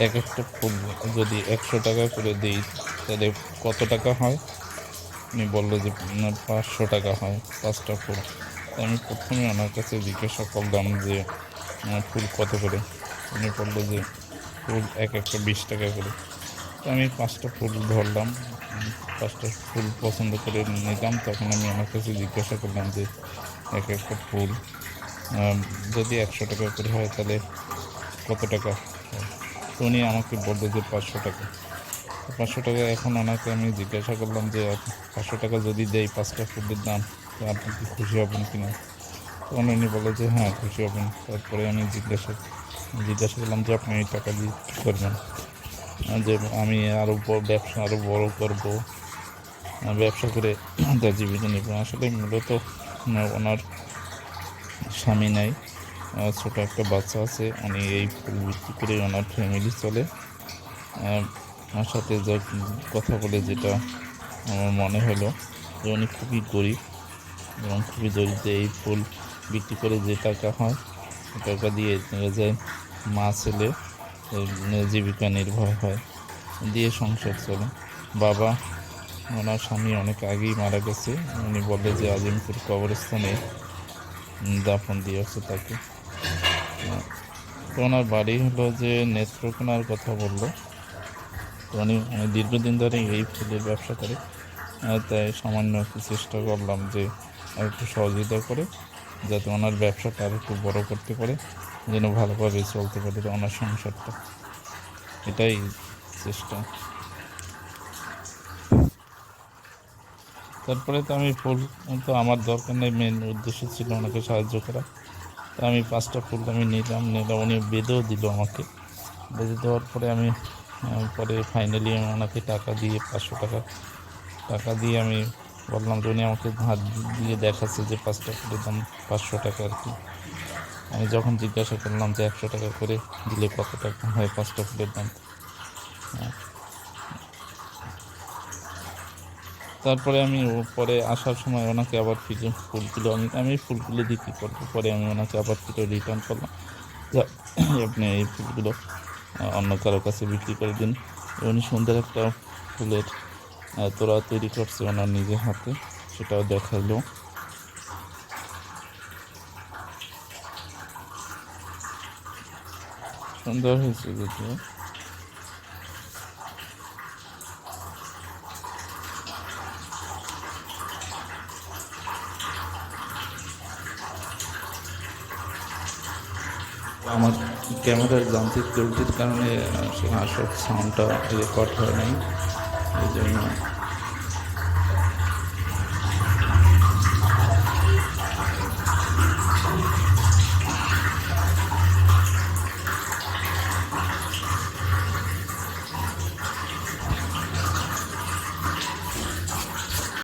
এক একটা ফুল যদি 100 টাকা করে দিই তাহলে কত টাকা হয়? উনি বললো যে 500 টাকা হয় 5টা ফুল। তো আমি প্রথমে ওনার কাছে জিজ্ঞাসা করলাম যে ফুল কত করে? উনি বললো যে ফুল এক একটা 20 টাকা করে। তো আমি 5টা ফুল ধরলাম, 5টা ফুল পছন্দ করে নিলাম। তখন আমি ওনার কাছে জিজ্ঞাসা করলাম যে এক একটা ফুল যদি 100 টাকা করে হয় তাহলে কত টাকা হয়? তো উনি আমাকে বললো যে 500 টাকা। তো 500 টাকা এখন ওনাকে আমি জিজ্ঞাসা করলাম যে 500 টাকা যদি দেই 5টা ফুলের দাম, তো আপনি কি খুশি হবেন কিনা? তখন উনি বললো যে হ্যাঁ খুশি হবেন। তারপরে আমি জিজ্ঞাসা করলাম যে আপনি এই টাকা দিয়ে কী করবেন? যে আমি আরও ব্যবসা আরও বড় করব, ব্যবসা করে তার জীবিকা নির্বাহ। আসলে মূলত ওনার স্বামী নাই, ছোট একটা বাচ্চা আছে। উনি এই ফুল বিক্রি করে ওনার ফ্যামিলি চলে। আমার সাথে যা কথা বলে যেটা আমার মনে হলো যে উনি খুবই গরিব এবং খুবই দরিদ্র। এই ফুল বিক্রি করে যে টাকা হয় সে টাকা দিয়ে দেখা যায় মা ছেলে জীবিকা নির্বাহ হয়, দিয়ে সংসার চলে। বাবা, ওনার স্বামী অনেক আগেই মারা গেছে। উনি বলে যে আজিমপুর কবরস্থানে দাফন দিয়েছে তাকে। তো ওনার বাড়ি হলো যে নেত্রকোনার কথা বললো। তো উনি দীর্ঘদিন ধরে এই ফুলের ব্যবসা করে। তাই সামান্য একটু চেষ্টা করলাম যে আর একটু সহযোগিতা করে যাতে ওনার ব্যবসাটা আর একটু বড় করতে পারে, যেন ভালোভাবে চলতে পারে ওনার সংসারটা। এটাই চেষ্টা। তারপরে তো আমি ফুল, তো আমার দরকার নেই, মেন উদ্দেশ্য ছিল ওনাকে সাহায্য করা। তো আমি 5টা ফুল আমি নিলাম। উনি বেঁধেও দিল আমাকে। বেঁধে দেওয়ার পরে আমি পরে ফাইনালি ওনাকে টাকা দিয়ে 500 টাকা টাকা দিয়ে আমি বললাম যে উনি আমাকে হাত দিয়ে দেখাচ্ছে যে 5টা ফুলের দাম 500 টাকা আর কি। আমি যখন জিজ্ঞাসা করলাম যে 100 টাকা করে দিলে কত টাকা হয় 5টা ফুলের দাম। তারপরে আমি পরে আসার সময় ওনাকে আবার ফিরে ফুলগুলো আমি ফুলগুলো দিয়ে কী করবো, পরে আমি ওনাকে আবার ফিরে রিটার্ন করলাম যে আপনি এই ফুলগুলো অন্য কারো কাছে বিক্রি করে দিন। উনি সুন্দর একটা ফুলের তোড়া তৈরি করছে ওনার নিজের হাতে, সেটাও দেখাইলো। সুন্দর হয়েছে যদিও। আমার ক্যামেরার যান্ত্রিক ত্রুটির কারণে আসল সাউন্ডটা রেকর্ড হয় নাই, এই জন্য